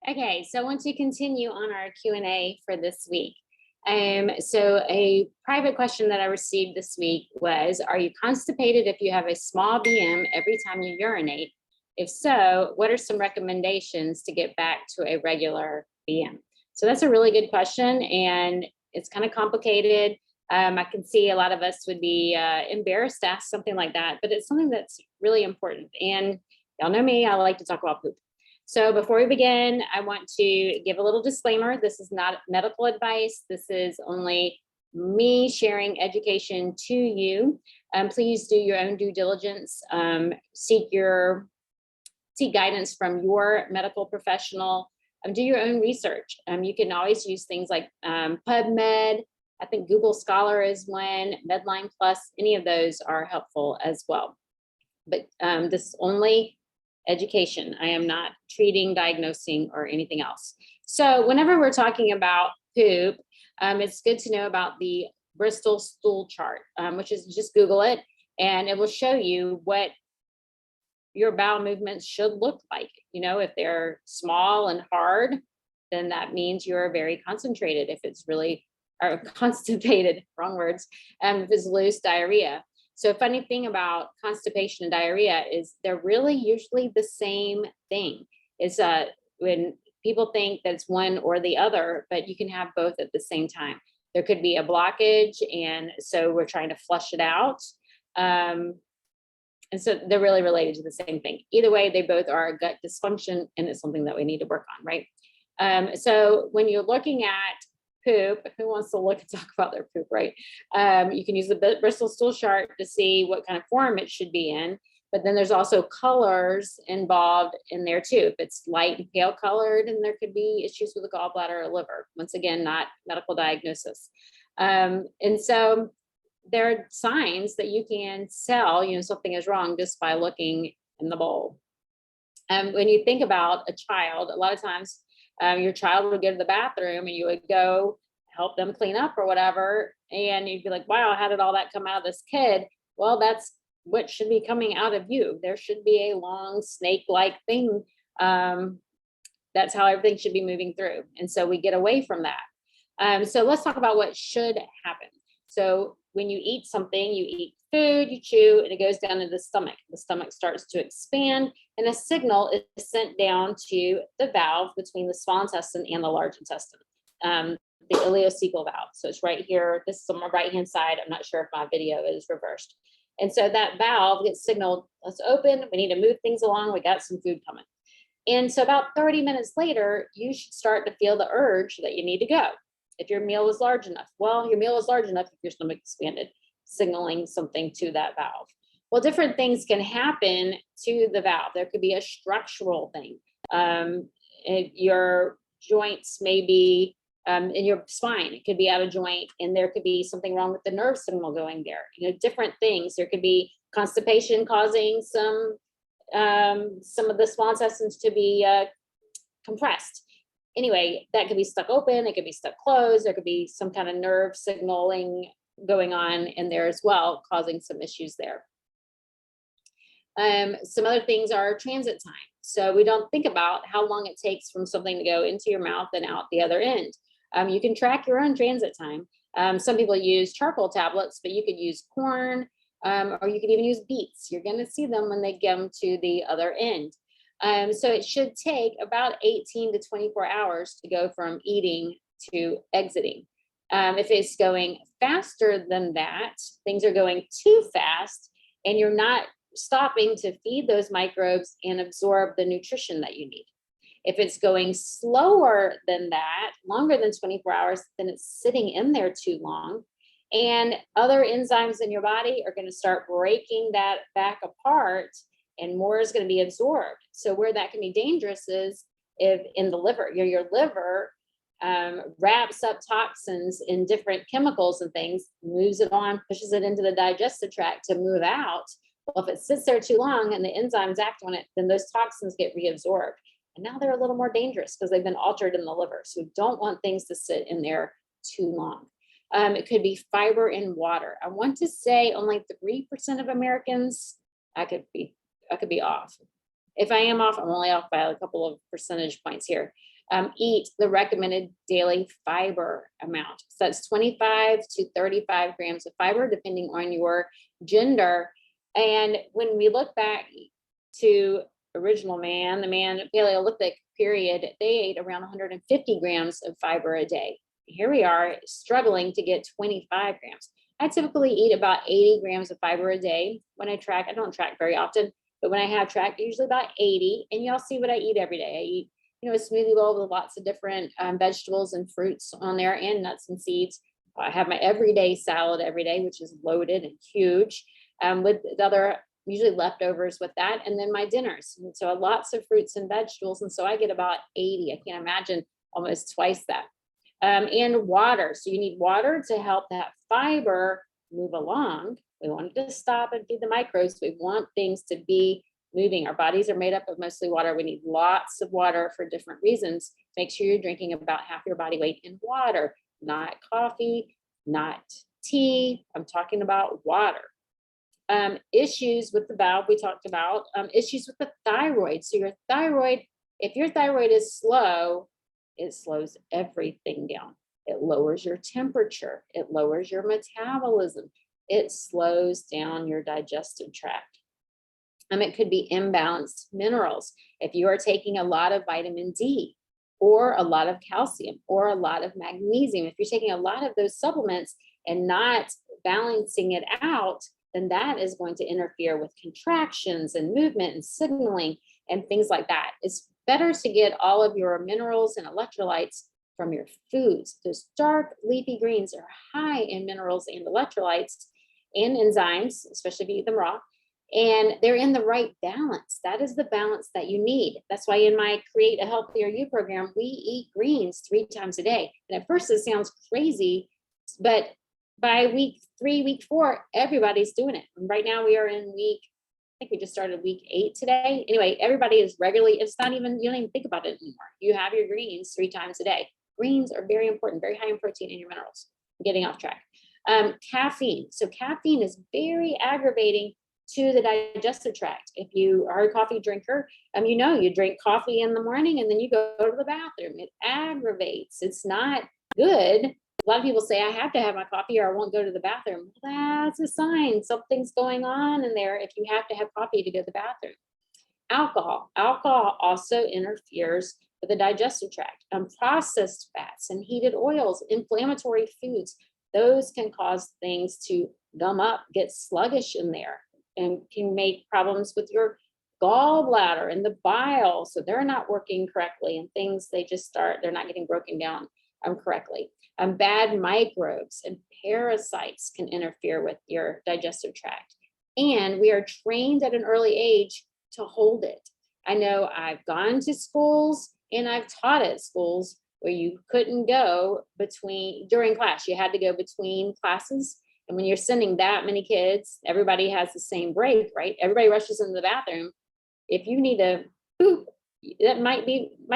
Okay, so I want to continue on our Q&A for this week. So a private question that I received this week was, are you constipated if you have a small BM every time you urinate? If so, what are some recommendations to get back to a regular BM? So that's a really good question, and it's kind of complicated. I can see a lot of us would be embarrassed to ask something like that, but it's something that's really important. And y'all know me, I like to talk about poop. So before we begin, I want to give a little disclaimer. This is not medical advice. This is only me sharing education to you. Please do your own due diligence. Seek guidance from your medical professional. Do your own research. You can always use things like PubMed. I think Google Scholar is one, Medline Plus, any of those are helpful as well. But this is only education. I am not treating, diagnosing, or anything else. So whenever we're talking about poop, it's good to know about the Bristol stool chart, which is just Google it, and it will show you what your bowel movements should look like. You know, if they're small and hard, then that means you're very concentrated. If it's really, or constipated, wrong words, if it's loose, diarrhea. So funny thing about constipation and diarrhea is they're really usually the same thing. It's when people think that it's one or the other, but you can have both at the same time. There could be a blockage, and so we're trying to flush it out. And so they're really related to the same thing. Either way, they both are a gut dysfunction, and it's something that we need to work on, right? So when you're looking at poop, who wants to look and talk about their poop, right? You can use the Bristol stool chart to see what kind of form it should be in, but then there's also colors involved in there too. If it's light and pale colored, and there could be issues with the gallbladder or liver. Once again, not medical diagnosis. And so there are signs that you can tell, something is wrong just by looking in the bowl. When you think about a child, a lot of times your child would go to the bathroom and you would go help them clean up or whatever. And you'd be like, wow, how did all that come out of this kid? Well, that's what should be coming out of you. There should be a long snake-like thing. That's how everything should be moving through. And so we get away from that. So let's talk about what should happen. So when you eat something, you eat food, you chew, and it goes down into the stomach. The stomach starts to expand, and a signal is sent down to the valve between the small intestine and the large intestine, the ileocecal valve. So it's right here. This is on my right-hand side. I'm not sure if my video is reversed. And so that valve gets signaled, let's open. We need to move things along. We got some food coming. And so about 30 minutes later, you should start to feel the urge that you need to go. If your meal is large enough, well, your meal is large enough if your stomach expanded, signaling something to that valve. Well, different things can happen to the valve. There could be a structural thing. Your joints may be in your spine. It could be out of joint, and there could be something wrong with the nerve signal going there. Different things. There could be constipation causing some of the small intestines to be compressed. Anyway, that could be stuck open, it could be stuck closed, there could be some kind of nerve signaling going on in there as well, causing some issues there. Some other things are transit time. So we don't think about how long it takes from something to go into your mouth and out the other end. You can track your own transit time. Some people use charcoal tablets, but you could use corn, or you could even use beets. You're gonna see them when they come to the other end. So it should take about 18 to 24 hours to go from eating to exiting. If it's going faster than that, things are going too fast, and you're not stopping to feed those microbes and absorb the nutrition that you need. If it's going slower than that, longer than 24 hours, then it's sitting in there too long. And other enzymes in your body are going to start breaking that back apart, and more is going to be absorbed. So where that can be dangerous is if in the liver, your liver wraps up toxins in different chemicals and things, moves it on, pushes it into the digestive tract to move out. Well, if it sits there too long and the enzymes act on it, then those toxins get reabsorbed. And now they're a little more dangerous because they've been altered in the liver. So we don't want things to sit in there too long. It could be fiber in water. I want to say only 3% of Americans, I could be off. If I am off, I'm only off by a couple of percentage points here. eat the recommended daily fiber amount. So that's 25 to 35 grams of fiber, depending on your gender. And when we look back to original man, the man Paleolithic period, they ate around 150 grams of fiber a day. Here we are struggling to get 25 grams. I typically eat about 80 grams of fiber a day. When I track, I don't track very often, but when I have tracked, usually about 80. And y'all see what I eat every day. I eat, a smoothie bowl with lots of different vegetables and fruits on there, and nuts and seeds. I have my everyday salad every day, which is loaded and huge, with the other usually leftovers with that, and then my dinners. And so lots of fruits and vegetables. And so I get about 80. I can't imagine almost twice that. And water. So you need water to help that fiber move along. We want it to stop and feed the microbes. We want things to be moving. Our bodies are made up of mostly water. We need lots of water for different reasons. Make sure you're drinking about half your body weight in water, not coffee, not tea. I'm talking about water. Issues with the valve we talked about, issues with the thyroid. So your thyroid, if your thyroid is slow, it slows everything down. It lowers your temperature. It lowers your metabolism. It slows down your digestive tract. It could be imbalanced minerals. If you are taking a lot of vitamin D or a lot of calcium or a lot of magnesium, if you're taking a lot of those supplements and not balancing it out, then that is going to interfere with contractions and movement and signaling and things like that. It's better to get all of your minerals and electrolytes from your foods. Those dark leafy greens are high in minerals and electrolytes and enzymes, especially if you eat them raw, and they're in the right balance. That is the balance that you need. That's why in my Create a Healthier You program, we eat greens 3 times a day. And at first it sounds crazy, but by week 3, week 4, everybody's doing it. And right now we are in I think we just started week 8 today. Anyway, everybody is regularly, you don't even think about it anymore. You have your greens 3 times a day. Greens are very important, very high in protein in your minerals. I'm getting off track. Caffeine. So caffeine is very aggravating to the digestive tract. If you are a coffee drinker, you drink coffee in the morning and then you go to the bathroom. It aggravates. It's not good. A lot of people say, I have to have my coffee or I won't go to the bathroom. Well, that's a sign something's going on in there if you have to have coffee to go to the bathroom. Alcohol. Alcohol also interferes with the digestive tract. Processed fats and heated oils, inflammatory foods, those can cause things to gum up, get sluggish in there, and can make problems with your gallbladder and the bile. So they're not working correctly and they're not getting broken down correctly. Bad microbes and parasites can interfere with your digestive tract. And we are trained at an early age to hold it. I know I've gone to schools and I've taught at schools where you couldn't go during class. You had to go between classes. And when you're sending that many kids, everybody has the same break, right? Everybody rushes into the bathroom. If you need to poop, that might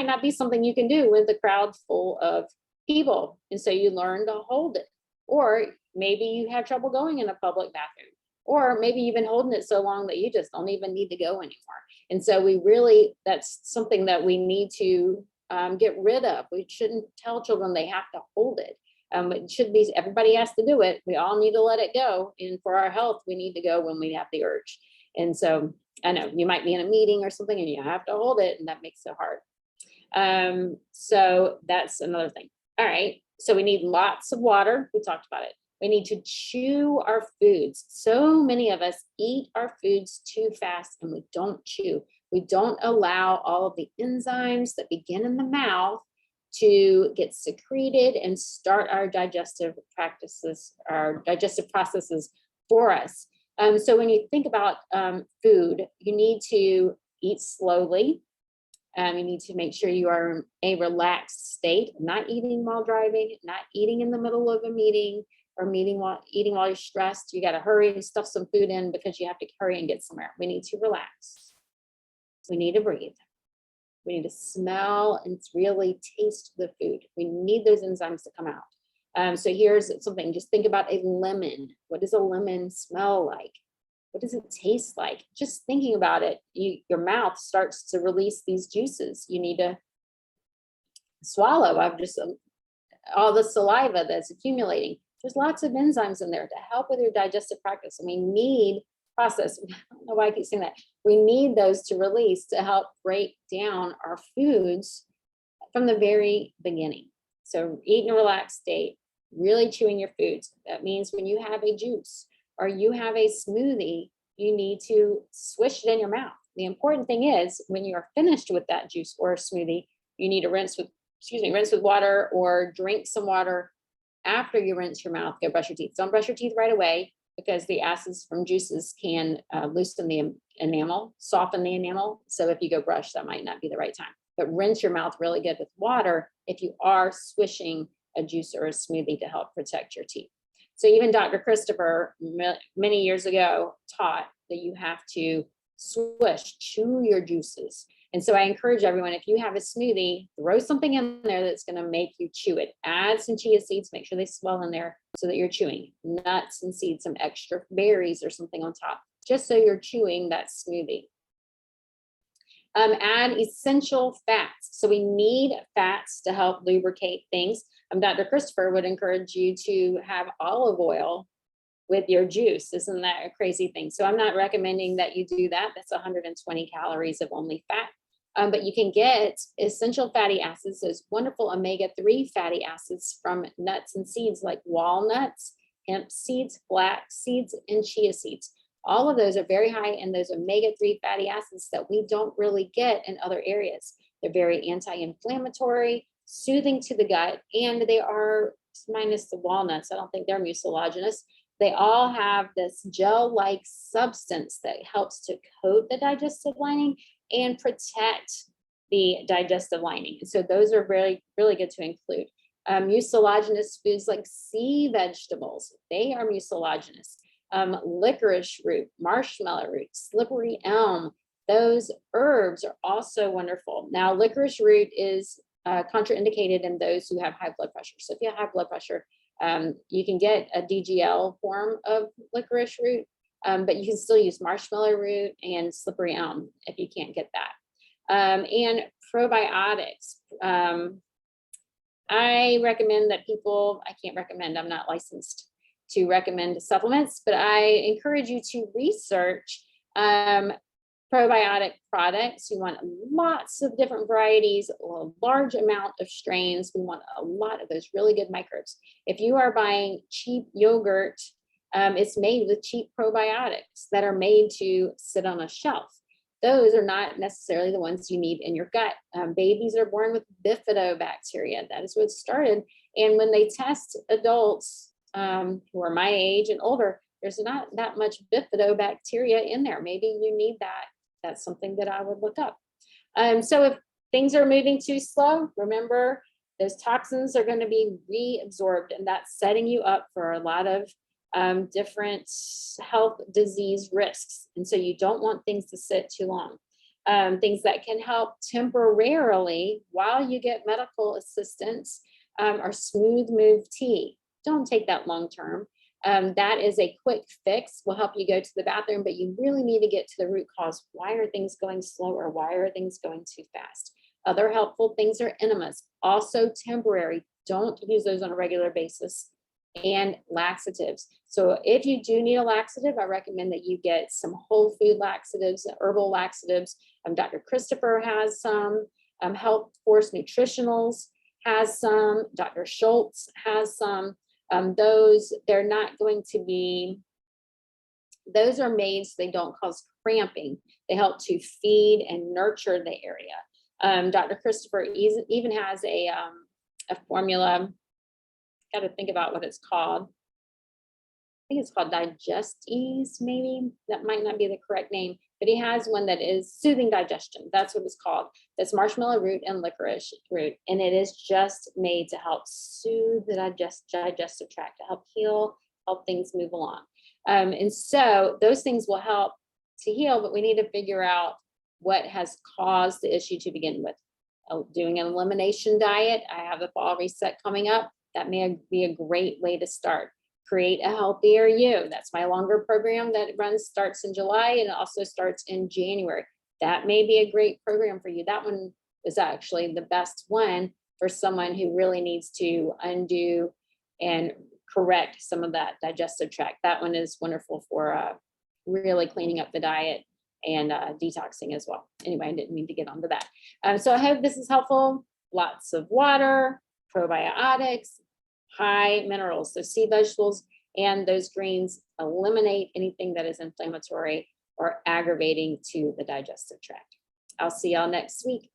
not be something you can do with a crowd full of people. And so you learn to hold it. Or maybe you have trouble going in a public bathroom. Or maybe you've been holding it so long that you just don't even need to go anymore. And so that's something that we need to get rid of. We shouldn't tell children they have to hold it. It should be, everybody has to do it. We all need to let it go. And for our health, we need to go when we have the urge. And so I know you might be in a meeting or something and you have to hold it, and that makes it hard. So that's another thing. All right. So we need lots of water. We talked about it. We need to chew our foods. So many of us eat our foods too fast and we don't chew. We don't allow all of the enzymes that begin in the mouth to get secreted and start our digestive processes for us. So when you think about food, you need to eat slowly. You need to make sure you are in a relaxed state, not eating while driving, not eating in the middle of a meeting, or eating while you're stressed. You got to hurry and stuff some food in because you have to hurry and get somewhere. We need to relax. We need to breathe. We need to smell and really taste the food. We need those enzymes to come out. So here's something, just think about a lemon. What does a lemon smell like? What does it taste like? Just thinking about it, your mouth starts to release these juices. You need to swallow, I've just all the saliva that's accumulating. There's lots of enzymes in there to help with your digestive practice. And we need process. I don't know why I keep saying that. We need those to release to help break down our foods from the very beginning. So eat in a relaxed state, really chewing your foods. That means when you have a juice or you have a smoothie, you need to swish it in your mouth. The important thing is when you are finished with that juice or smoothie, you need to rinse with water or drink some water. After you rinse your mouth, go brush your teeth. Don't brush your teeth right away because the acids from juices can loosen the enamel, soften the enamel. So if you go brush, that might not be the right time. But rinse your mouth really good with water if you are swishing a juice or a smoothie to help protect your teeth. So even Dr. Christopher many years ago taught that you have to swish, chew your juices. And so I encourage everyone, if you have a smoothie, throw something in there that's going to make you chew it. Add some chia seeds, make sure they swell in there so that you're chewing. Nuts and seeds, some extra berries or something on top, just so you're chewing that smoothie. Add essential fats. So we need fats to help lubricate things. Dr. Christopher would encourage you to have olive oil with your juice. Isn't that a crazy thing? So I'm not recommending that you do that. That's 120 calories of only fat. But you can get essential fatty acids, those wonderful omega-3 fatty acids from nuts and seeds like walnuts, hemp seeds, flax seeds, and chia seeds. All of those are very high in those omega-3 fatty acids that we don't really get in other areas. They're very anti-inflammatory, soothing to the gut, and they are, minus the walnuts, I don't think they're mucilaginous. They all have this gel-like substance that helps to coat the digestive lining and protect the digestive lining. So those are really, really good to include. Mucilaginous foods like sea vegetables, they are mucilaginous. Licorice root, marshmallow root, slippery elm, those herbs are also wonderful. Now, licorice root is contraindicated in those who have high blood pressure. So if you have high blood pressure, you can get a DGL form of licorice root, but you can still use marshmallow root and slippery elm if you can't get that. And probiotics. I recommend that people, I can't recommend, I'm not licensed to recommend supplements, but I encourage you to research probiotic products. You want lots of different varieties, a large amount of strains. We want a lot of those really good microbes. If you are buying cheap yogurt, it's made with cheap probiotics that are made to sit on a shelf. Those are not necessarily the ones you need in your gut. Babies are born with bifidobacteria. That is what started. And when they test adults who are my age and older, there's not that much bifidobacteria in there. Maybe you need that. That's something that I would look up. So if things are moving too slow, remember those toxins are going to be reabsorbed, and that's setting you up for a lot of different health disease risks. And so you don't want things to sit too long. Things that can help temporarily while you get medical assistance are smooth move tea. Don't take that long term. That is a quick fix, will help you go to the bathroom, but you really need to get to the root cause. Why are things going slow, or why are things going too fast? Other helpful things are enemas, also temporary. Don't use those on a regular basis. And laxatives. So if you do need a laxative, I recommend that you get some whole food laxatives, herbal laxatives. Dr. Christopher has some, Health Force Nutritionals has some, Dr. Schultz has some. Those, they're not going to be, those are made so they don't cause cramping. They help to feed and nurture the area. Dr. Christopher even has a formula. Got to think about what it's called. I think it's called Digestes, maybe. That might not be the correct name, but he has one that is soothing digestion. That's what it's called. That's marshmallow root and licorice root. And it is just made to help soothe the digestive tract, to help heal, help things move along. And so those things will help to heal, but we need to figure out what has caused the issue to begin with. Doing an elimination diet. I have the fall reset coming up. That may be a great way to start. Create a healthier you. That's my longer program that starts in July, and it also starts in January. That may be a great program for you. That one is actually the best one for someone who really needs to undo and correct some of that digestive tract. That one is wonderful for really cleaning up the diet and detoxing as well. Anyway, I didn't mean to get onto that. So I hope this is helpful. Lots of water, probiotics, high minerals. So sea vegetables and those greens eliminate anything that is inflammatory or aggravating to the digestive tract. I'll see y'all next week.